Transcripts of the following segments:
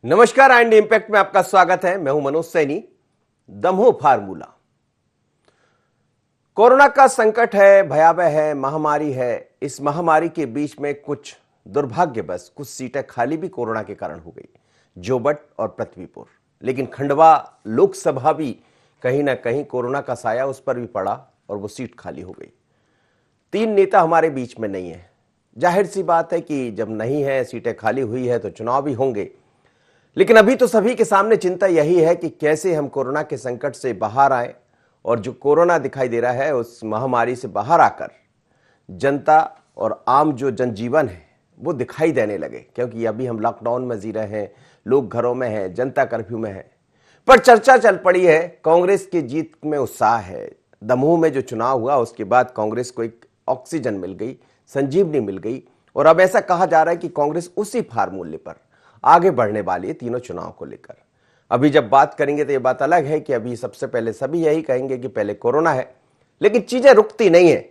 नमस्कार and impact में आपका स्वागत है। मैं हूं मनोज सैनी। दमोह फार्मूला, कोरोना का संकट है, भयावह है, महामारी है। इस महामारी के बीच में कुछ दुर्भाग्यवश कुछ सीटें खाली भी कोरोना के कारण हो गई, जोबट और पृथ्वीपुर। लेकिन खंडवा लोकसभा भी कहीं ना कहीं कोरोना का साया उस पर भी पड़ा और वो सीट खाली हो गई। 3 नेता हमारे बीच में नहीं है। जाहिर सी बात है कि जब नहीं है, सीटें खाली हुई है तो चुनाव भी होंगे। लेकिन अभी तो सभी के सामने चिंता यही है कि कैसे हम कोरोना के संकट से बाहर आए और जो कोरोना दिखाई दे रहा है उस महामारी से बाहर आकर जनता और आम जो जनजीवन है वो दिखाई देने लगे। क्योंकि अभी हम लॉकडाउन में जी रहे हैं, लोग घरों में हैं, जनता कर्फ्यू में है। पर चर्चा चल पड़ी है, कांग्रेस की जीत में उत्साह है। दमोह में जो चुनाव हुआ उसके बाद कांग्रेस को एक ऑक्सीजन मिल गई, संजीवनी मिल गई और अब ऐसा कहा जा रहा है कि कांग्रेस उसी फार्मूले पर आगे बढ़ने वाली है तीनों चुनाव को लेकर। अभी जब बात करेंगे तो ये बात अलग है कि अभी सबसे पहले सभी यही कहेंगे कि पहले कोरोना है, लेकिन चीजें रुकती नहीं है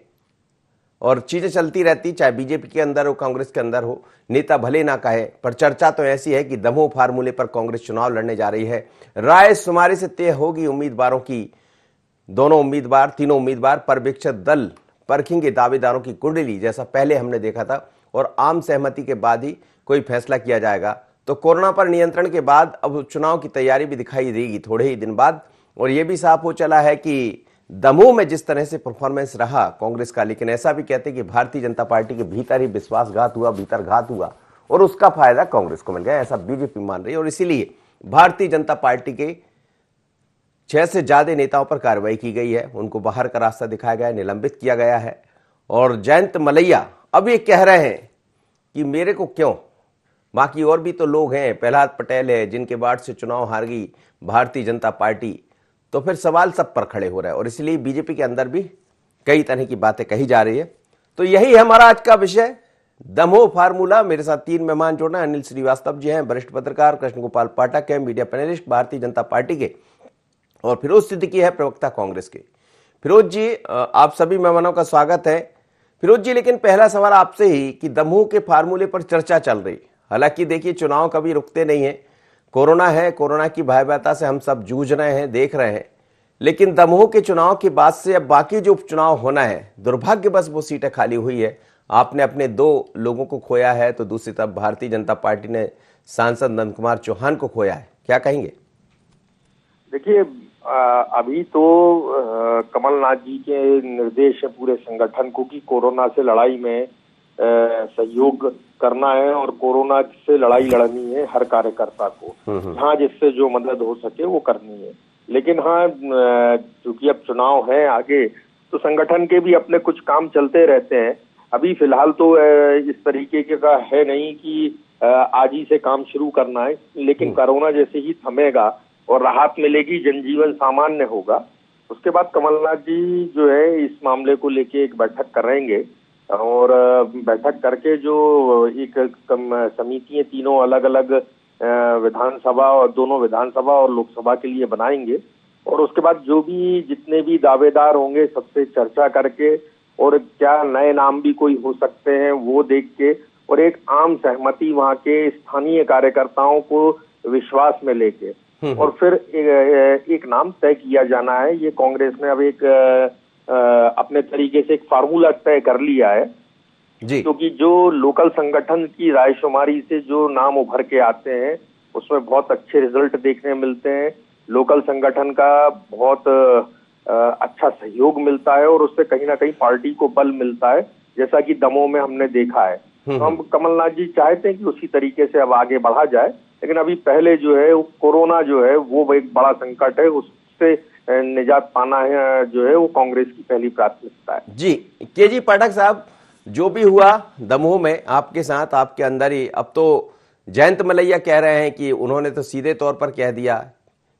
और चीजें चलती रहती, चाहे बीजेपी के अंदर हो, कांग्रेस के अंदर हो। नेता भले ना कहे, पर चर्चा तो ऐसी है कि दमोह फार्मूले पर कांग्रेस चुनाव लड़ने जा रही है। राय शुमारी से तय होगी उम्मीदवारों की। दोनों उम्मीदवार, तीनों उम्मीदवार पर्यवेक्षक दल परखेंगे दावेदारों की कुंडली, जैसा पहले हमने देखा था, और आम सहमति के बाद ही कोई फैसला किया जाएगा। तो कोरोना पर नियंत्रण के बाद अब चुनाव की तैयारी भी दिखाई देगी थोड़े ही दिन बाद। और यह भी साफ हो चला है कि दमोह में जिस तरह से परफॉर्मेंस रहा कांग्रेस का, लेकिन ऐसा भी कहते हैं कि भारतीय जनता पार्टी के भीतर ही विश्वासघात हुआ, भीतरघात हुआ और उसका फायदा कांग्रेस को मिल गया, ऐसा बीजेपी मान रही है। और इसीलिए भारतीय जनता पार्टी के 6 से ज्यादा नेताओं पर कार्रवाई की गई है, उनको बाहर का रास्ता दिखाया गया है, निलंबित किया गया है। और जयंत मलैया अब ये कह रहे हैं कि मेरे को क्यों, बाकी और भी तो लोग हैं, प्रहलाद पटेल है जिनके वार्ड से चुनाव हार गई भारतीय जनता पार्टी। तो फिर सवाल सब पर खड़े हो रहा है और इसलिए बीजेपी के अंदर भी कई तरह की बातें कही जा रही है। तो यही है हमारा आज का विषय, दमोह फार्मूला। मेरे साथ 3 मेहमान जुड़ना, अनिल श्रीवास्तव जी हैं, वरिष्ठ पत्रकार, कृष्ण गोपाल पाठक है, media panelist Bharatiya Janata party के, और फिरोज सिद्दीकी है, प्रवक्ता कांग्रेस के। फिरोज जी, आप सभी मेहमानों का स्वागत है। फिरोज जी, लेकिन पहला सवाल आपसे ही कि दमोह के फार्मूले पर चर्चा चल रही, हालांकि देखिए चुनाव कभी रुकते नहीं है, कोरोना है, कोरोना की भयावहता से हम सब जूझ रहे हैं, देख रहे हैं। लेकिन दमोह के चुनाव के बाद से अब बाकी जो उपचुनाव होना है, दुर्भाग्यवश वो सीटें खाली हुई है। आपने अपने 2 लोगों को खोया है तो दूसरी तरफ भारतीय जनता पार्टी ने सांसद नंद कुमार चौहान को खोया है, क्या कहेंगे? देखिए, अभी तो कमलनाथ जी के निर्देश है पूरे संगठन को कि कोरोना से लड़ाई में सहयोग करना है और कोरोना से लड़ाई लड़नी है हर कार्यकर्ता को, जहाँ जिससे जो मदद हो सके वो करनी है। लेकिन हाँ, चूंकि अब चुनाव है आगे, तो संगठन के भी अपने कुछ काम चलते रहते हैं। अभी फिलहाल तो इस तरीके का है नहीं कि आज ही से काम शुरू करना है, लेकिन कोरोना जैसे ही थमेगा और राहत मिलेगी, जनजीवन सामान्य होगा, उसके बाद कमलनाथ जी जो है इस मामले को लेके एक बैठक करेंगे और बैठक करके जो एक समितियां तीनों अलग अलग विधानसभा और दोनों विधानसभा और लोकसभा के लिए बनाएंगे और उसके बाद जो भी जितने भी दावेदार होंगे सबसे चर्चा करके और क्या नए नाम भी कोई हो सकते हैं वो देख के और एक आम सहमति वहाँ के स्थानीय कार्यकर्ताओं को विश्वास में लेके और फिर एक नाम तय किया जाना है। ये कांग्रेस ने अब एक अपने तरीके से एक फार्मूला तय कर लिया है जी, क्योंकि जो लोकल संगठन की रायशुमारी से जो नाम उभर के आते हैं उसमें बहुत अच्छे रिजल्ट देखने मिलते हैं। लोकल संगठन का बहुत अच्छा सहयोग मिलता है और उससे कहीं ना कहीं पार्टी को बल मिलता है, जैसा कि दमोह में हमने देखा है। तो हम कमलनाथ जी चाहते हैं कि उसी तरीके से अब आगे बढ़ा जाए, लेकिन अभी पहले जो है कोरोना जो है वो एक बड़ा संकट है, उससे निजात पाना है जो है वो कांग्रेस की पहली प्राथमिकता है। जी, केजी पाठक साहब, जो भी हुआ दमोह में आपके साथ, आपके अंदर ही, अब तो जयंत मलैया कह रहे हैं कि उन्होंने तो सीधे तौर पर कह दिया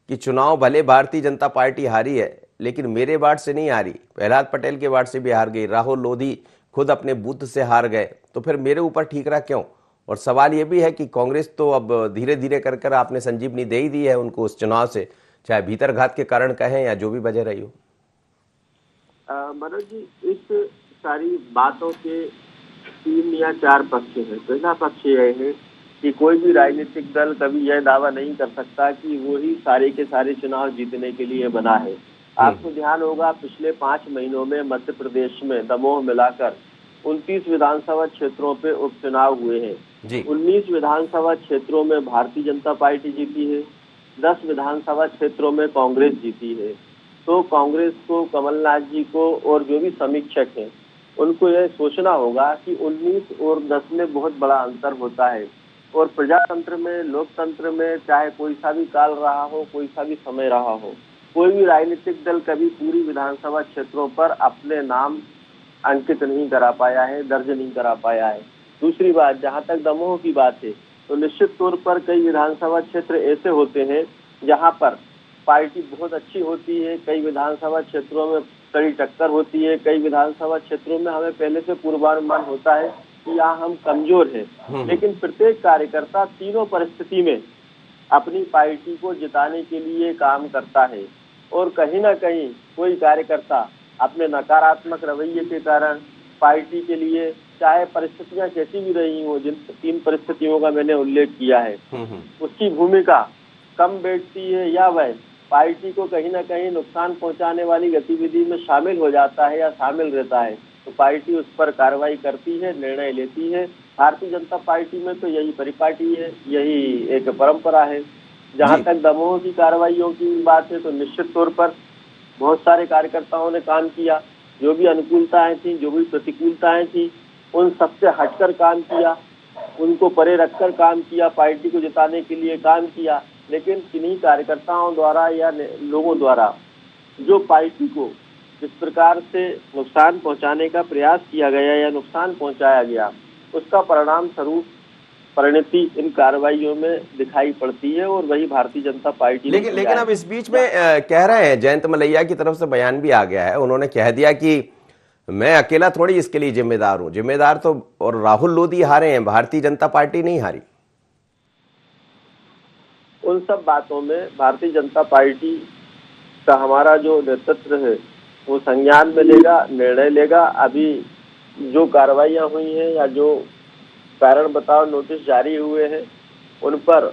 कि चुनाव भले भारतीय जनता पार्टी हारी है लेकिन मेरे वार्ड से नहीं हारी, प्रहलाद पटेल के वार्ड से भी हार गई, राहुल लोधी खुद अपने बूथ से हार गए, तो फिर मेरे ऊपर ठीकरा क्यों? और सवाल यह भी है कि कांग्रेस तो अब धीरे धीरे कर आपने संजीवनी दे ही दी है उनको उस चुनाव से, चाहे भीतरघात के कारण कहें या जो भी वजह रही हो। मनोज जी, इस सारी बातों के 3 या 4 पक्ष हैं। पहला पक्ष यह है कि कोई भी राजनीतिक दल कभी यह दावा नहीं कर सकता कि वो ही सारे के सारे चुनाव जीतने के लिए बना है। आपको ध्यान होगा पिछले 5 महीनों में मध्य प्रदेश में दमोह मिलाकर 29 विधानसभा क्षेत्रों पे उपचुनाव हुए हैं। 19 विधानसभा क्षेत्रों में भारतीय जनता पार्टी जीती है, 10 विधानसभा क्षेत्रों में कांग्रेस जीती है। तो कांग्रेस को, कमलनाथ जी को और जो भी समीक्षक हैं उनको यह सोचना होगा कि 19 और 10 में बहुत बड़ा अंतर होता है। और प्रजातंत्र में, लोकतंत्र में चाहे कोई सा भी काल रहा हो, कोई सा भी समय रहा हो, कोई भी राजनीतिक दल कभी पूरी विधानसभा क्षेत्रों पर अपने नाम अंकित नहीं करा पाया है, दर्ज नहीं करा पाया है। दूसरी बात, जहां तक दमोह की बात है तो निश्चित तौर पर कई विधानसभा क्षेत्र ऐसे होते हैं जहां पर पार्टी बहुत अच्छी होती है, कई विधानसभा क्षेत्रों में कड़ी टक्कर होती है, कई विधानसभा क्षेत्रों में हमें पहले से पूर्वानुमान होता है कि यहाँ हम कमजोर हैं। लेकिन प्रत्येक कार्यकर्ता तीनों परिस्थिति में अपनी पार्टी को जिताने के लिए काम करता है। और कहीं ना कहीं कोई कार्यकर्ता अपने नकारात्मक रवैये के कारण पार्टी के लिए, चाहे परिस्थितियां कैसी भी रही हो, जिन 3 परिस्थितियों का मैंने उल्लेख किया है, उसकी भूमिका कम बैठती है या वह पार्टी को कहीं ना कहीं नुकसान पहुंचाने वाली गतिविधि में शामिल हो जाता है या शामिल रहता है, तो पार्टी उस पर कार्रवाई करती है, निर्णय लेती है। भारतीय जनता पार्टी में तो यही परिपाटी है, यही एक परंपरा है। जहां तक दमोह की कार्रवाइयों की बात है तो निश्चित तौर पर बहुत सारे कार्यकर्ताओं ने काम किया, जो भी अनुकूलताएं थी, जो भी प्रतिकूलताएं थी, उन सबसे हटकर काम किया, उनको परे रखकर काम किया, पार्टी को जिताने के लिए काम किया। लेकिन किन्हीं कार्यकर्ताओं द्वारा या लोगों द्वारा जो पार्टी को जिस प्रकार से नुकसान पहुंचाने का प्रयास किया गया या नुकसान पहुंचाया गया, उसका परिणाम स्वरूप परिणति इन कार्रवाइयों में दिखाई पड़ती है और वही भारतीय जनता पार्टी। लेकिन अब इस बीच में कह रहे हैं, जयंत मलैया की तरफ से बयान भी आ गया है, उन्होंने कह दिया कि मैं अकेला थोड़ी इसके लिए जिम्मेदार हूं, जिम्मेदार तो और राहुल लोधी हारे हैं, भारतीय जनता पार्टी नहीं हारी। उन सब बातों में भारतीय जनता पार्टी का हमारा जो नेतृत्व है वो संज्ञान में लेगा, निर्णय लेगा। अभी जो कार्रवाइयां हुई हैं या जो कारण बताओ नोटिस जारी हुए हैं उन पर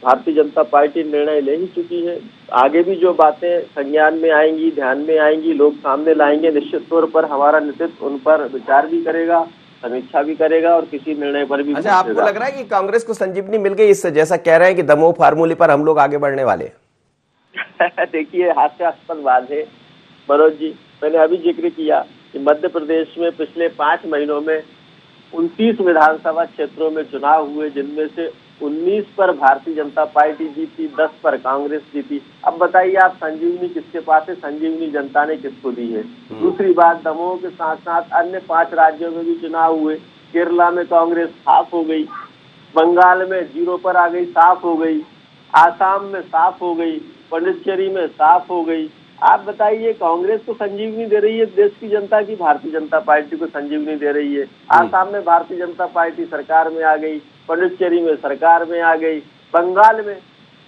भारतीय जनता पार्टी निर्णय ले ही चुकी है। आगे भी जो बातें संज्ञान में आएंगी, ध्यान में आएंगी, लोग सामने लाएंगे, निश्चित तौर पर हमारा नेतृत्व उन पर विचार भी करेगा, समीक्षा भी करेगा और किसी निर्णय पर भी। अच्छा, आपको लग रहा है कि कांग्रेस को संजीवनी मिल गई इससे, जैसा कह रहे हैं कि दमोह फार्मूले पर हम लोग आगे बढ़ने वाले? देखिए, हास्यास्पद बात है मनोज जी, मैंने अभी जिक्र किया कि मध्य प्रदेश में पिछले 5 महीनों में 29 विधानसभा क्षेत्रों में चुनाव हुए, जिनमें से 19 पर भारतीय जनता पार्टी जीती, 10 पर कांग्रेस जीती। अब बताइए आप, संजीवनी किसके पास है? संजीवनी जनता ने किसको दी है? दूसरी बात, दमोह के साथ साथ अन्य 5 राज्यों में भी चुनाव हुए। केरला में कांग्रेस साफ हो गई, बंगाल में 0 पर आ गई, साफ हो गई, आसाम में साफ हो गई, पुडुचेरी में साफ हो गई। आप बताइए, कांग्रेस को संजीवनी दे रही है देश की जनता की भारतीय जनता पार्टी को संजीवनी दे रही है? आसाम में भारतीय जनता पार्टी सरकार में आ गई, पुडुचेरी में सरकार में आ गई, बंगाल में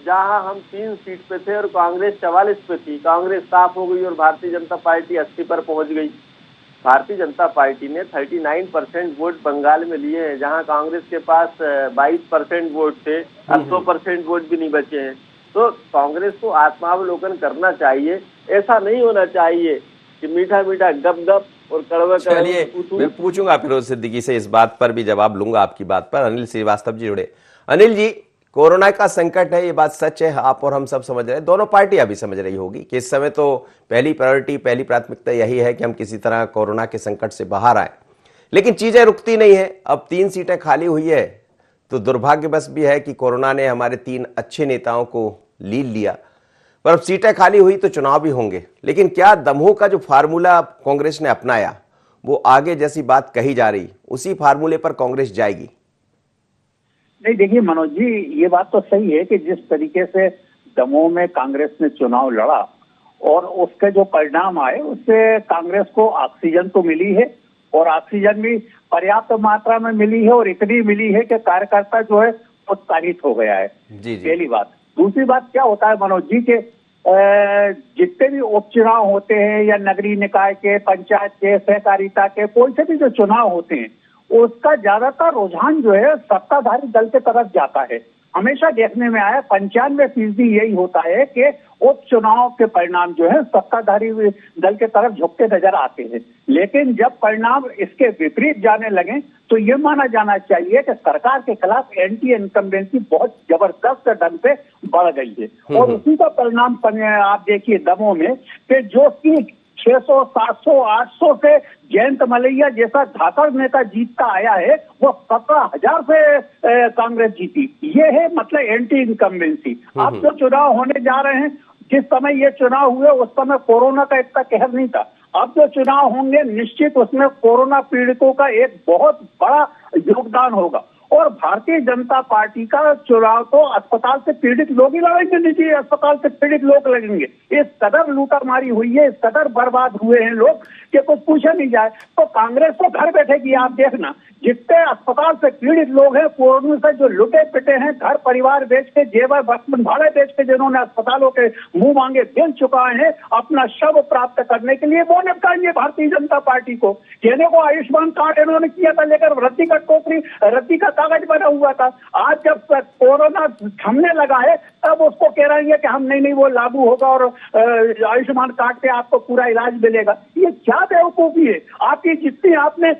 जहां हम 3 सीट पे थे और कांग्रेस 44 पे थी, कांग्रेस साफ हो गई और भारतीय जनता पार्टी 80 पर पहुंच गई। भारतीय जनता पार्टी ने 39% वोट बंगाल में लिए हैं, जहां कांग्रेस के पास 22% वोट थे, अब 2% वोट भी नहीं बचे हैं। तो कांग्रेस को आत्मावलोकन करना चाहिए। ऐसा नहीं होना चाहिए कि मीठा मीठा गप गप और कड़वा। चलिए, मैं पूछूंगा फिरोज सिद्दीकी से, इस बात पर भी जवाब लूंगा आपकी बात पर। अनिल श्रीवास्तव जी जुड़े। अनिल जी, कोरोना का संकट है, ये बात सच है, आप और हम सब समझ रहे हैं, दोनों पार्टियां भी समझ रही होगी कि इस समय तो पहली प्रायोरिटी, पहली प्राथमिकता यही है कि हम किसी तरह कोरोना के संकट से बाहर आए। लेकिन चीजें रुकती नहीं है। अब 3 सीटें खाली हुई है तो दुर्भाग्यवश भी है कि कोरोना ने हमारे 3 अच्छे नेताओं को लील लिया, पर अब सीटें खाली हुई तो चुनाव भी होंगे। लेकिन क्या दमोह का जो फार्मूला कांग्रेस ने अपनाया वो आगे जैसी बात कही जा रही, उसी फार्मूले पर कांग्रेस जाएगी? नहीं, देखिए मनोज जी, ये बात तो सही है कि जिस तरीके से दमोह में कांग्रेस ने चुनाव लड़ा और उसके जो परिणाम आए उससे कांग्रेस को ऑक्सीजन तो मिली है और ऑक्सीजन भी पर्याप्त मात्रा में मिली है और इतनी मिली है कि कार्यकर्ता जो है उत्साहित हो गया है। पहली बात। दूसरी बात क्या होता है मनोज जी के जितने भी उपचुनाव होते हैं या नगरीय निकाय के, पंचायत के, सहकारिता के, कोई से भी जो चुनाव होते हैं उसका ज्यादातर रुझान जो है सत्ताधारी दल के तरफ जाता है। हमेशा देखने में आया 95% यही होता है कि उपचुनाव के परिणाम जो है सत्ताधारी दल के तरफ झुकते नजर आते हैं। लेकिन जब परिणाम इसके विपरीत जाने लगे तो ये माना जाना चाहिए कि सरकार के खिलाफ एंटी इनकम्बेंसी बहुत जबरदस्त ढंग से बढ़ गई है। और उसी का परिणाम आप देखिए दमोह में कि जो सीट 600, 700, 800 से जयंत मलैया जैसा धाकड़ नेता जीतता आया है, वो 17,000 से कांग्रेस जीती। ये है मतलब एंटी इनकम्बेंसी। अब जो चुनाव होने जा रहे हैं, जिस समय ये चुनाव हुए उस समय कोरोना का इतना कहर नहीं था। अब जो चुनाव होंगे निश्चित उसमें कोरोना पीड़ितों का एक बहुत बड़ा योगदान होगा। और भारतीय जनता पार्टी का चुनाव तो अस्पताल से पीड़ित लोग ही लड़ेंगे, निजी अस्पताल से पीड़ित लोग लड़ेंगे। इस कदर लूटामारी हुई है, इस कदर बर्बाद हुए हैं लोग कि कुछ पूछा नहीं जाए। तो कांग्रेस तो घर बैठेगी। आप देखना जितने अस्पताल से पीड़ित लोग हैं, कोरोना से जो लुटे पिटे हैं, घर परिवार बेच के, जेवर बर्तन भाड़े बेच के जिन्होंने अस्पतालों के मुंह मांगे बिल चुकाए हैं अपना शव प्राप्त करने के लिए, वो निपटाएंगे भारतीय जनता पार्टी को। कहने को आयुष्मान कार्ड इन्होंने किया था, लेकर रद्दी का टोकरी, रद्दी का कागज बना हुआ था। आज जब कोरोना थमने लगा है तब उसको कह रहे हैं कि हम नहीं वो लागू होगा और आयुष्मान कार्ड से आपको पूरा इलाज मिलेगा। ये क्या बेवकूफी है आपकी? जितनी आपने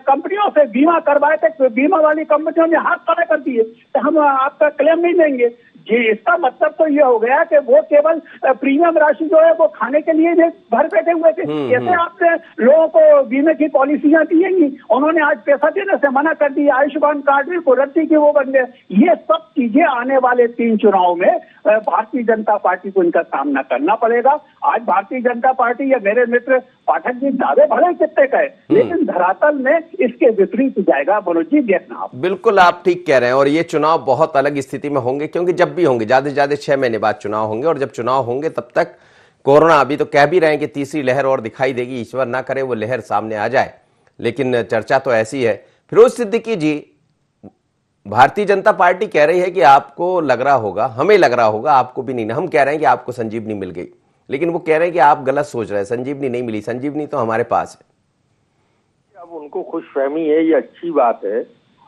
कंपनियों से बीमा करवाए थे, बीमा वाली कंपनियों ने हाथ खड़े कर दिए कि हम आपका क्लेम नहीं देंगे। जी, इसका मतलब तो ये हो गया कि वो केवल प्रीमियम राशि जो है वो खाने के लिए घर बैठे हुए थे। कैसे आपने लोगों को बीमे की पॉलिसियां दी हैं, उन्होंने आज पैसा देने से मना कर दी। आयुष्मान कार्ड में को रद्दी की वो बन गए। ये सब चीजें आने वाले 3 चुनाव में भारतीय जनता पार्टी को इनका सामना करना पड़ेगा। आज भारतीय जनता पार्टी या मेरे मित्र पाठक जी दावे भले कितने का है, लेकिन धरातल में इसके विपरीत जाएगा। मनोज जी देखना आप। बिल्कुल आप ठीक कह रहे हैं। और ये चुनाव बहुत अलग स्थिति में होंगे, क्योंकि जब भी होंगे ज्यादा से ज्यादा 6 महीने बाद चुनाव होंगे। और जब चुनाव होंगे तब तक कोरोना, अभी तो कह भी रहे हैं कि तीसरी लहर और दिखाई देगी, ईश्वर ना करे वो लहर सामने आ जाए, लेकिन चर्चा तो ऐसी है। फिरोज सिद्दीकी जी, भारतीय जनता पार्टी कह रही है कि आपको लग रहा होगा, हमें लग रहा होगा, आपको भी नहीं, हम कह रहे हैं कि आपको संजीवनी मिल गई, लेकिन वो कह रहे हैं कि आप गलत सोच रहे हैं, संजीवनी नहीं मिली, संजीवनी तो हमारे पास है। अब उनको खुशफहमी है, ये अच्छी बात है।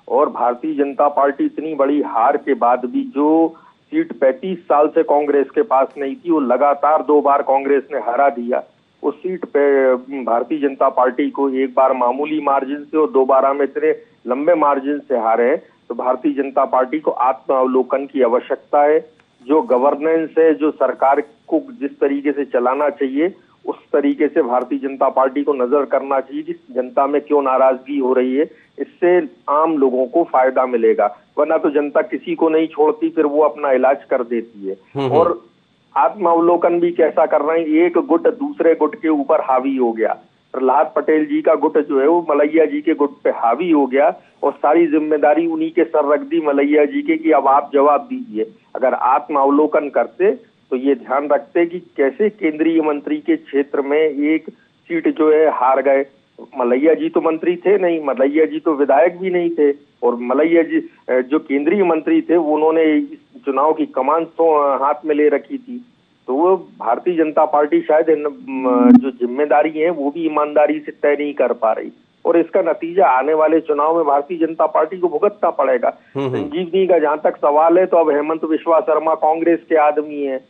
और भारतीय जनता पार्टी इतनी बड़ी हार के बाद भी जो सीट 35 साल से कांग्रेस के पास नहीं थी, वो लगातार 2 बार कांग्रेस ने हरा दिया। उस सीट पे भारतीय जनता पार्टी को एक बार मामूली मार्जिन से और दोबारा में इतने लंबे मार्जिन से हारे हैं। तो भारतीय जनता पार्टी को आत्मावलोकन की आवश्यकता है। जो गवर्नेंस है, जो सरकार को जिस तरीके से चलाना चाहिए उस तरीके से भारतीय जनता पार्टी को नजर करना चाहिए कि जनता में क्यों नाराजगी हो रही है। इससे आम लोगों को फायदा मिलेगा, वरना तो जनता किसी को नहीं छोड़ती, फिर वो अपना इलाज कर देती है। और आत्मावलोकन भी कैसा कर रहे हैं, एक गुट दूसरे गुट के ऊपर हावी हो गया। प्रहलाद पटेल जी का गुट जो है वो मलैया जी के गुट पे हावी हो गया और सारी जिम्मेदारी उन्हीं के सर रख दी मलैया जी के कि अब आप जवाब दीजिए। अगर आत्मावलोकन करते तो ये ध्यान रखते कि कैसे केंद्रीय मंत्री के क्षेत्र में एक सीट जो है हार गए। मलैया जी तो मंत्री थे नहीं, मलैया जी तो विधायक भी नहीं थे, और मलैया जी जो केंद्रीय मंत्री थे उन्होंने इस चुनाव की कमान तो हाथ में ले रखी थी। तो वो भारतीय जनता पार्टी शायद जो जिम्मेदारी है वो भी ईमानदारी से तय नहीं कर पा रही, और इसका नतीजा आने वाले चुनाव में भारतीय जनता पार्टी को भुगतना पड़ेगा। संजीवनी का जहां तक सवाल है, तो अब हेमंत बिश्वा शर्मा कांग्रेस के आदमी है।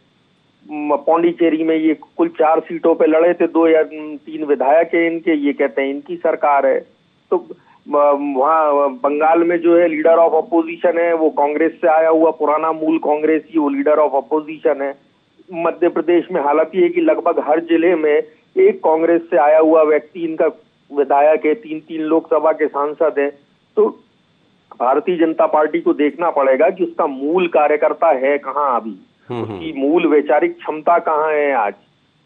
पौंडीचेरी में ये कुल 4 सीटों पे लड़े थे, 2 या 3 विधायक है इनके, ये कहते हैं इनकी सरकार है। तो वहाँ बंगाल में जो है लीडर ऑफ अपोजिशन है वो कांग्रेस से आया हुआ पुराना मूल कांग्रेसी, वो लीडर ऑफ अपोजिशन है। मध्य प्रदेश में हालत ये है कि लगभग हर जिले में एक कांग्रेस से आया हुआ व्यक्ति इनका विधायक है, 3-3 लोकसभा के सांसद हैं। तो भारतीय जनता पार्टी को देखना पड़ेगा कि उसका मूल कार्यकर्ता है कहाँ, अभी उसकी मूल वैचारिक क्षमता कहाँ है आज,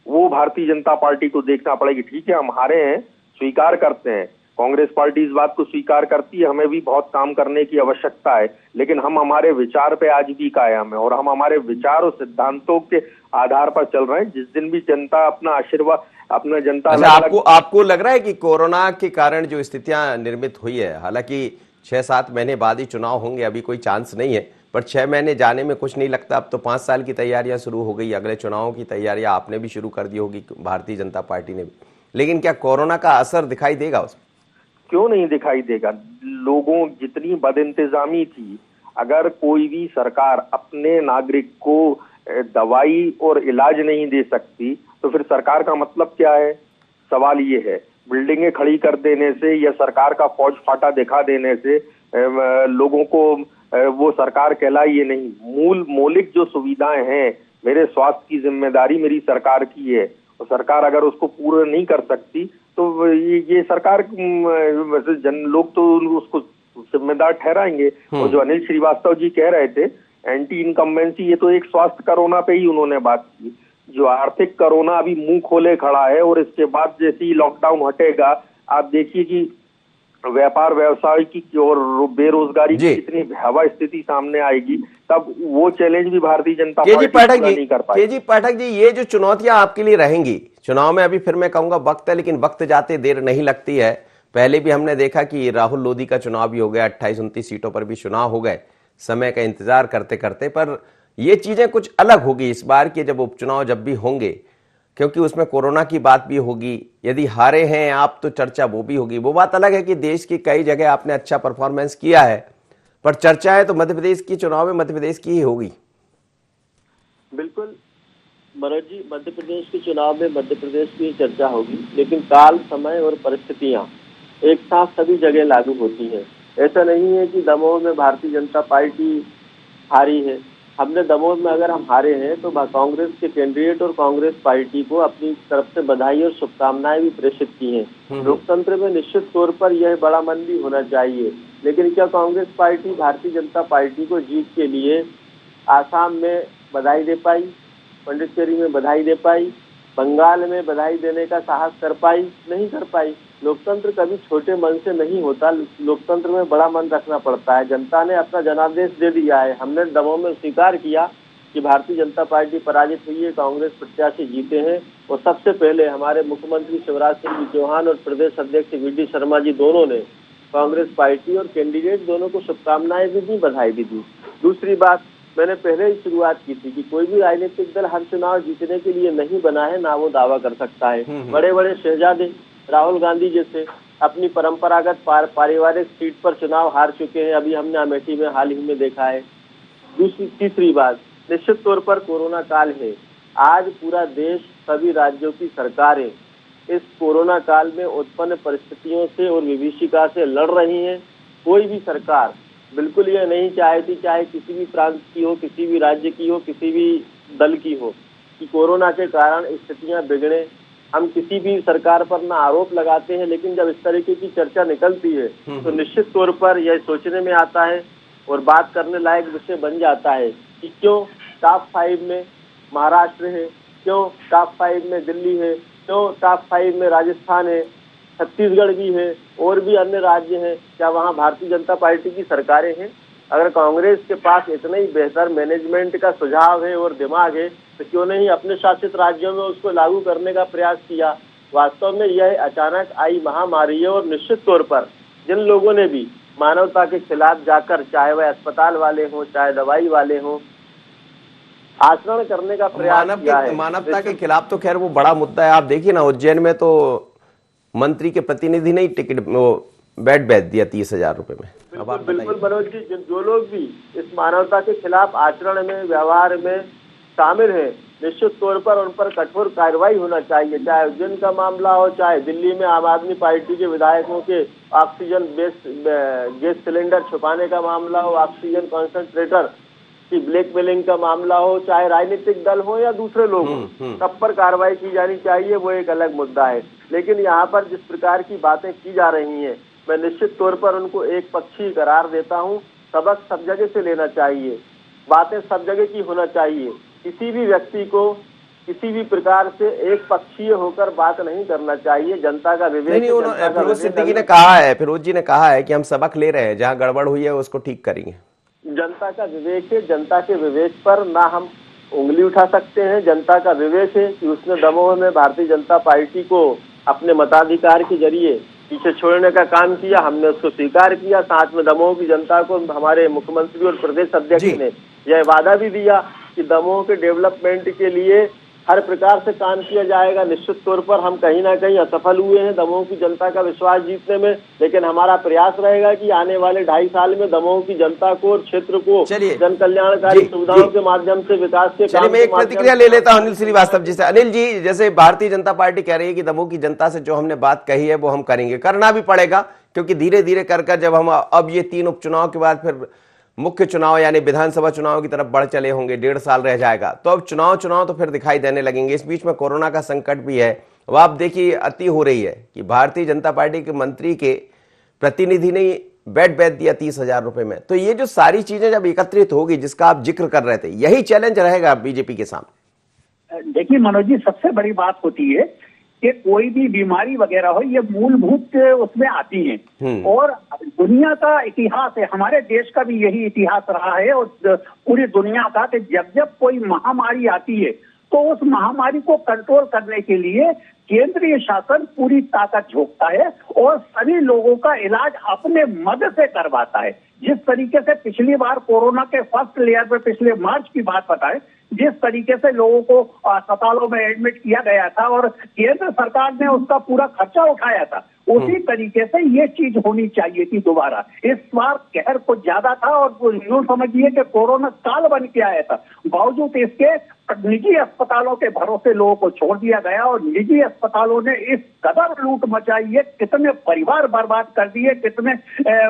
वो भारतीय जनता पार्टी को देखना पड़ेगी। ठीक है, हम हारे हैं, स्वीकार करते हैं, कांग्रेस पार्टी इस बात को स्वीकार करती है, हमें भी बहुत काम करने की आवश्यकता है, लेकिन हम हमारे विचार पे आज भी कायम है और हम हमारे विचार और सिद्धांतों के आधार पर चल रहे हैं। जिस दिन भी जनता अपना आशीर्वाद, अपना जनता आपको लग रहा है कि कोरोना के कारण जो स्थितियां निर्मित हुई है, हालांकि 6-7 महीने बाद ही चुनाव होंगे, अभी कोई चांस नहीं है, पर 6 महीने जाने में कुछ नहीं लगता। अब तो 5 साल की तैयारियां शुरू हो गई, अगले चुनावों की तैयारियां आपने भी शुरू कर दी होगी, भारतीय जनता पार्टी ने भी, लेकिन क्या कोरोना का असर दिखाई देगा उसमें? क्यों नहीं दिखाई देगा? लोगों जितनी बदइंतजामी थी, अगर कोई भी सरकार अपने नागरिक को दवाई और इलाज नहीं दे सकती तो फिर सरकार का मतलब क्या है? सवाल ये है, बिल्डिंगें खड़ी कर देने से या सरकार का फौज फाटा दिखा देने से लोगों को वो सरकार कहलाई ये नहीं। मौलिक जो सुविधाएं हैं, मेरे स्वास्थ्य की जिम्मेदारी मेरी सरकार की है, और सरकार अगर उसको पूरा नहीं कर सकती तो ये सरकार लोग तो उसको जिम्मेदार ठहराएंगे। और जो अनिल श्रीवास्तव जी कह रहे थे एंटी इनकम्बेंसी, ये तो एक स्वास्थ्य कोरोना पे ही उन्होंने बात की। जो आर्थिक कोरोना अभी मुंह खोले खड़ा है, और इसके बाद जैसे ही लॉकडाउन हटेगा आप देखिए कि व्यापार व्यवसाय की और बेरोजगारी की कितनी भयावह स्थिति सामने आएगी, तब वो चैलेंज भी भारतीय जनता पार्टी पूरा नहीं कर पाएगी। केजी पाठक जी, ये जो चुनौतियां आपके लिए रहेंगी चुनाव में, अभी फिर मैं कहूंगा वक्त है, लेकिन वक्त जाते देर नहीं लगती है। पहले भी हमने देखा कि राहुल लोधी का चुनाव भी हो गया, 28-29 सीटों पर भी चुनाव हो गए समय का इंतजार करते करते। पर ये चीजें कुछ अलग होगी इस बार की, जब उपचुनाव जब भी होंगे, क्योंकि उसमें कोरोना की बात भी होगी। यदि हारे हैं आप तो चर्चा वो भी होगी। वो बात अलग है कि देश की कई जगह आपने अच्छा परफॉर्मेंस किया है, पर चर्चा है तो मध्य प्रदेश की चुनाव में मध्य प्रदेश की ही होगी। बिल्कुल मनोज जी, मध्य प्रदेश के चुनाव में मध्य प्रदेश की चर्चा होगी, लेकिन काल, समय और परिस्थितियां एक साथ सभी जगह लागू होती हैं। ऐसा नहीं है कि दमोह में भारतीय जनता पार्टी हारी है। हमने दमोह में अगर हम हारे हैं तो कांग्रेस के कैंडिडेट और कांग्रेस पार्टी को अपनी तरफ से बधाई और शुभकामनाएं भी प्रेषित की हैं। लोकतंत्र में निश्चित तौर पर यह बड़ा मन भी होना चाहिए, लेकिन क्या कांग्रेस पार्टी भारतीय जनता पार्टी को जीत के लिए आसाम में बधाई दे पाई, पांडिचेरी में बधाई दे पाई, बंगाल में बधाई देने का साहस कर पाई? नहीं कर पाई। लोकतंत्र कभी छोटे मन से नहीं होता, लोकतंत्र में बड़ा मन रखना पड़ता है। जनता ने अपना जनादेश दे दिया है। हमने दमोह में स्वीकार किया कि भारतीय जनता पार्टी पराजित हुई है, कांग्रेस प्रत्याशी जीते हैं, और सबसे पहले हमारे मुख्यमंत्री शिवराज सिंह चौहान और प्रदेश अध्यक्ष वी.डी. शर्मा जी दोनों ने कांग्रेस पार्टी और कैंडिडेट दोनों को शुभकामनाएं भी दी, बधाई भी दी। दूसरी बात, मैंने पहले ही शुरुआत की थी कि कोई भी राजनीतिक दल हर चुनाव जीतने के लिए नहीं बना है, ना वो दावा कर सकता है। बड़े बड़े शहजादे राहुल गांधी जैसे अपनी परंपरागत पारिवारिक सीट पर चुनाव हार चुके हैं, अभी हमने अमेठी में हाल ही में देखा है। तीसरी बात, निश्चित तौर पर कोरोना काल है। आज पूरा देश, सभी राज्यों की सरकारें इस कोरोना काल में उत्पन्न परिस्थितियों से और विभीषिका से लड़ रही हैं। कोई भी सरकार बिल्कुल ये नहीं चाहती, चाहे किसी भी प्रांत की हो, किसी भी राज्य की हो, किसी भी दल की हो, कि कोरोना के कारण स्थितियां बिगड़े। हम किसी भी सरकार पर ना आरोप लगाते हैं, लेकिन जब इस तरीके की चर्चा निकलती है तो निश्चित तौर पर यह सोचने में आता है और बात करने लायक विषय बन जाता है कि क्यों टॉप 5 में महाराष्ट्र है, क्यों टॉप 5 में दिल्ली है, क्यों टॉप 5 में राजस्थान है, छत्तीसगढ़ भी है, और भी अन्य राज्य हैं। क्या वहाँ भारतीय जनता पार्टी की सरकारें हैं? अगर कांग्रेस के पास इतना ही बेहतर मैनेजमेंट का सुझाव है और दिमाग है तो क्यों नहीं अपने शासित राज्यों में उसको लागू करने का प्रयास किया? वास्तव में यह अचानक आई महामारी है, और निश्चित तौर पर जिन लोगों ने भी मानवता के खिलाफ जाकर, चाहे वह अस्पताल वाले हों, चाहे दवाई वाले हों, आचरण करने का प्रयास किया है। मानवता के खिलाफ तो खैर वो बड़ा मुद्दा है। आप देखिए ना, उज्जैन में तो मंत्री के प्रतिनिधि ने ही टिकट बेड बेच दिया 30,000 रुपए में। बिल्कुल मनोज जी, जो लोग भी इस मानवता के खिलाफ आचरण में, व्यवहार में शामिल है, निश्चित तौर पर उन पर कठोर कार्रवाई होना चाहिए। चाहे उज्जैन का मामला हो, चाहे दिल्ली में आम आदमी पार्टी के विधायकों के ऑक्सीजन गैस सिलेंडर छुपाने का मामला हो, ऑक्सीजन कॉन्सेंट्रेटर की ब्लैकमेलिंग का मामला हो, चाहे राजनीतिक दल हो या दूसरे लोग हो, सब पर कार्रवाई की जानी चाहिए। वो एक अलग मुद्दा है। लेकिन यहाँ पर जिस प्रकार की बातें की जा रही हैं, मैं निश्चित तौर पर उनको एक पक्षी करार देता हूँ। सबक सब जगह से लेना चाहिए, बातें सब जगह की होना चाहिए। किसी भी व्यक्ति को किसी भी प्रकार से एक पक्षीय होकर बात नहीं करना चाहिए। जनता का विवेक, फिरोज सिद्दीकी ने कहा है, फिरोज जी ने कहा है कि हम सबक ले रहे हैं, जहाँ गड़बड़ हुई है उसको ठीक करेंगे। जनता का विवेक है, जनता के विवेक पर ना हम उंगली उठा सकते हैं। जनता का विवेक है कि उसने दमोह में भारतीय जनता पार्टी को अपने मताधिकार के जरिए पीछे छोड़ने का काम किया, हमने उसको स्वीकार किया। साथ में दमोह की जनता को हमारे मुख्यमंत्री और प्रदेश अध्यक्ष ने यह वादा भी दिया कि दमोह के डेवलपमेंट के लिए हर प्रकार से काम किया जाएगा। निश्चित तौर पर हम कहीं ना कहीं असफल हुए हैं दमोह की जनता का विश्वास जीतने में, लेकिन हमारा प्रयास रहेगा कि आने वाले 2.5 साल में दमोह की जनता को और क्षेत्र को जन कल्याणकारी सुविधाओं के माध्यम से विकास के काम। मैं एक प्रतिक्रिया ले लेता हूं अनिल श्रीवास्तव जी से। अनिल जी, जैसे भारतीय जनता पार्टी कह रही है कि दमोह की जनता से जो हमने बात कही है वो हम करेंगे, करना भी पड़ेगा, क्योंकि धीरे धीरे कर जब हम अब ये 3 उपचुनाव के बाद फिर मुख्य चुनाव यानी विधानसभा चुनाव की तरफ बढ़ चले होंगे, 1.5 साल रह जाएगा, तो अब चुनाव तो फिर दिखाई देने लगेंगे। इस बीच में कोरोना का संकट भी है। अब आप देखिए अति हो रही है कि भारतीय जनता पार्टी के मंत्री के प्रतिनिधि ने बेड बैठ दिया 30,000 रुपए में। तो ये जो सारी चीजें जब एकत्रित होगी, जिसका आप जिक्र कर रहे थे, यही चैलेंज रहेगा बीजेपी के सामने। देखिए मनोज जी, सबसे बड़ी बात होती है कि कोई भी बीमारी वगैरह हो, ये मूलभूत उसमें आती है। और दुनिया का इतिहास है, हमारे देश का भी यही इतिहास रहा है और पूरी दुनिया का, कि जब जब कोई महामारी आती है तो उस महामारी को कंट्रोल करने के लिए केंद्रीय शासन पूरी ताकत झोंकता है और सभी लोगों का इलाज अपने मद से करवाता है। जिस तरीके से पिछली बार कोरोना के फर्स्ट लेयर पर पिछले मार्च की बात बताएं, जिस तरीके से लोगों को अस्पतालों में एडमिट किया गया था और केंद्र सरकार ने उसका पूरा खर्चा उठाया था, उसी तरीके से ये चीज होनी चाहिए थी दोबारा। इस बार कहर कुछ ज्यादा था और यूं समझिए कि कोरोना काल बन के आया था। बावजूद इसके निजी अस्पतालों के भरोसे लोगों को छोड़ दिया गया और निजी अस्पतालों ने इस कदर लूट मचाई है, कितने परिवार बर्बाद कर दिए, कितने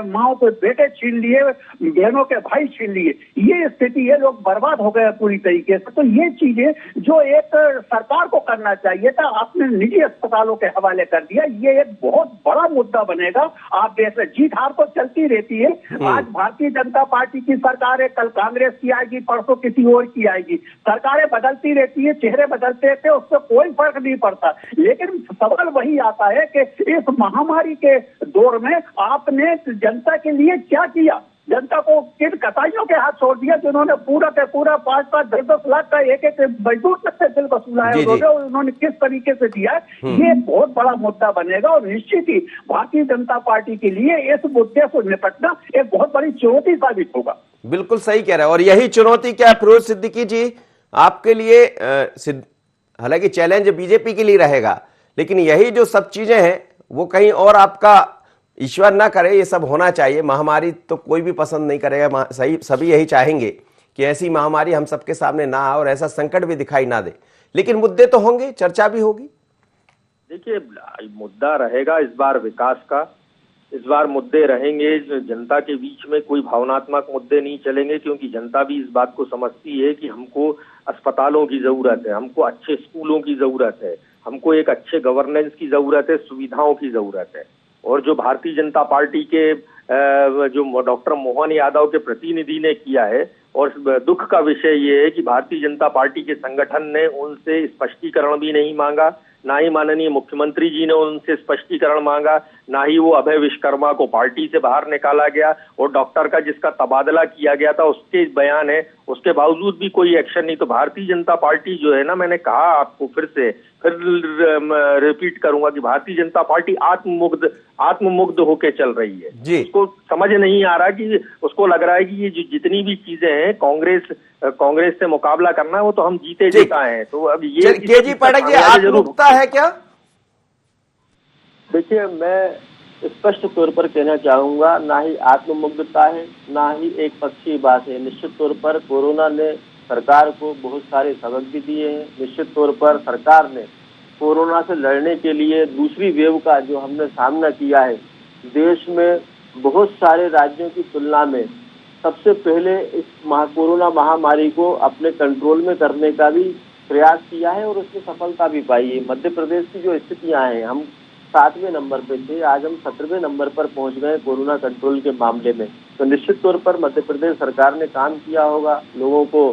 माओ के बेटे छीन लिए, बहनों के भाई छीन लिए। ये स्थिति है, लोग बर्बाद हो गए पूरी तरीके से। तो ये चीजें जो एक सरकार को करना चाहिए था, आपने निजी अस्पतालों के हवाले कर दिया। ये एक बहुत बड़ा मुद्दा बनेगा। आप देख रहे, जीत हार तो चलती रहती है। आज भारतीय जनता पार्टी की सरकार है, कल कांग्रेस की आएगी, परसों किसी और की आएगी। सरकारें बदलती रहती है, चेहरे बदलते रहते हैं, उससे कोई फर्क नहीं पड़ता। लेकिन सवाल वही आता है कि इस महामारी के दौर में आपने जनता के लिए क्या किया? जनता को किन कसाईयों के हाथ छोड़ दिया जिन्होंने पूरा के पूरा 5-5, 10-10 लाख का एक मजदूर तक से बिल वसूला है उन्होंने किस तरीके से दिया है? ये बहुत बड़ा मुद्दा बनेगा और निश्चित ही भारतीय जनता पार्टी के लिए इस मुद्दे से निपटना एक बहुत बड़ी चुनौती साबित होगा। बिल्कुल सही कह रहे हैं। और यही चुनौती क्या फिरोज सिद्दीकी जी आपके लिए, हालांकि चैलेंज बीजेपी के लिए रहेगा, लेकिन यही जो सब चीजें हैं वो कहीं और आपका, ईश्वर ना करे ये सब होना चाहिए, महामारी तो कोई भी पसंद नहीं करेगा, सही सभी यही चाहेंगे कि ऐसी महामारी हम सबके सामने ना आए और ऐसा संकट भी दिखाई ना दे, लेकिन मुद्दे तो होंगे, चर्चा भी होगी। देखिए, मुद्दा रहेगा इस बार विकास का, इस बार मुद्दे रहेंगे जनता के बीच में, कोई भावनात्मक मुद्दे नहीं चलेंगे, क्योंकि जनता भी इस बात को समझती है कि हमको अस्पतालों की जरूरत है, हमको अच्छे स्कूलों की जरूरत है, हमको एक अच्छे गवर्नेंस की जरूरत है, सुविधाओं की जरूरत है। और जो भारतीय जनता पार्टी के जो डॉक्टर मोहन यादव के प्रतिनिधि ने किया है, और दुख का विषय ये है कि भारतीय जनता पार्टी के संगठन ने उनसे स्पष्टीकरण भी नहीं मांगा, ना ही माननीय मुख्यमंत्री जी ने उनसे स्पष्टीकरण मांगा, ना ही वो अभय विश्वकर्मा को पार्टी से बाहर निकाला गया, और डॉक्टर का जिसका तबादला किया गया था उसके बयान है, उसके बावजूद भी कोई एक्शन नहीं। तो भारतीय जनता पार्टी जो है ना, मैंने कहा आपको फिर रिपीट करूंगा कि भारतीय जनता पार्टी आत्ममुग्ध होके चल रही है जी। उसको समझ नहीं आ रहा कि उसको लग रहा है कि ये जितनी भी चीजें हैं कांग्रेस से मुकाबला करना है, वो तो हम जीते जीता है। तो अब ये केजी पाठक जी, आत्ममुग्धता है क्या? देखिए, मैं स्पष्ट तौर पर कहना चाहूंगा, ना ही आत्ममुग्धता है, ना ही एक पक्षीय बात है। निश्चित तौर पर कोरोना ने सरकार को बहुत सारे सबक भी दिए हैं। निश्चित तौर पर सरकार ने कोरोना से लड़ने के लिए दूसरी वेव का जो हमने सामना किया है, देश में बहुत सारे राज्यों की तुलना में सबसे पहले इस कोरोना महामारी को अपने कंट्रोल में करने का भी प्रयास किया है और उसमें सफलता भी पाई है। मध्य प्रदेश की जो स्थितियां हैं, हम 7वें नंबर पे थे, आज हम 17वें नंबर पर पहुंच गए कोरोना कंट्रोल के मामले में। तो निश्चित तौर पर मध्य प्रदेश सरकार ने काम किया होगा, लोगों को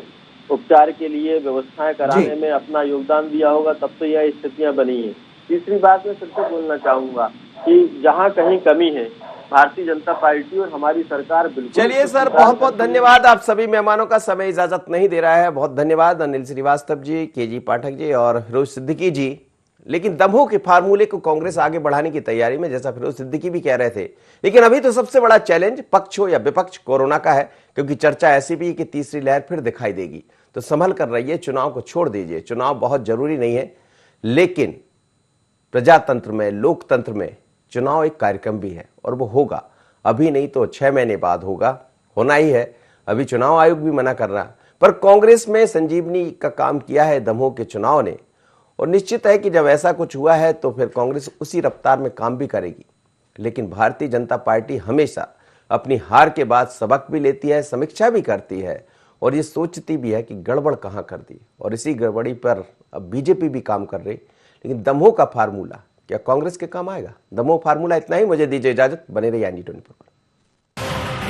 उपचार के लिए व्यवस्थाएं कराने में अपना योगदान दिया होगा, तब तो यह स्थितियां बनी है। तीसरी बात मैं फिर से बोलना चाहूंगा कि जहां कहीं कमी है, भारतीय जनता पार्टी और हमारी सरकार बिल्कुल। चलिए सर, बहुत बहुत धन्यवाद। आप सभी मेहमानों का समय इजाजत नहीं दे रहा है, बहुत धन्यवाद। अनिल श्रीवास्तव जी, केजी पाठक जी और फिरोज सिद्दीकी जी लेकिन दमोह के फार्मूले को कांग्रेस आगे बढ़ाने की तैयारी में, जैसा फिरोज सिद्दीकी भी कह रहे थे। लेकिन अभी तो सबसे बड़ा चैलेंज पक्ष हो या विपक्ष कोरोना का है, क्योंकि चर्चा ऐसी भी है कि तीसरी लहर फिर दिखाई देगी। तो संभल कर रहिए, चुनाव को छोड़ दीजिए। चुनाव बहुत जरूरी नहीं है, लेकिन प्रजातंत्र में, लोकतंत्र में चुनाव एक कार्यक्रम भी है और वो होगा। अभी नहीं तो 6 महीने बाद होगा, होना ही है। अभी चुनाव आयोग भी मना कर रहा, पर कांग्रेस में संजीवनी का काम किया है दमोह के चुनाव ने, और निश्चित है कि जब ऐसा कुछ हुआ है तो फिर कांग्रेस उसी रफ्तार में काम भी करेगी। लेकिन भारतीय जनता पार्टी हमेशा अपनी हार के बाद सबक भी लेती है, समीक्षा भी करती है और ये सोचती भी है कि गड़बड़ कहाँ कर दी, और इसी गड़बड़ी पर अब बीजेपी भी काम कर रही। लेकिन दमोह का फार्मूला क्या कांग्रेस के काम आएगा? दमोह फार्मूला इतना ही। मुझे दीजिए इजाजत, बने रहिए ND24 पर।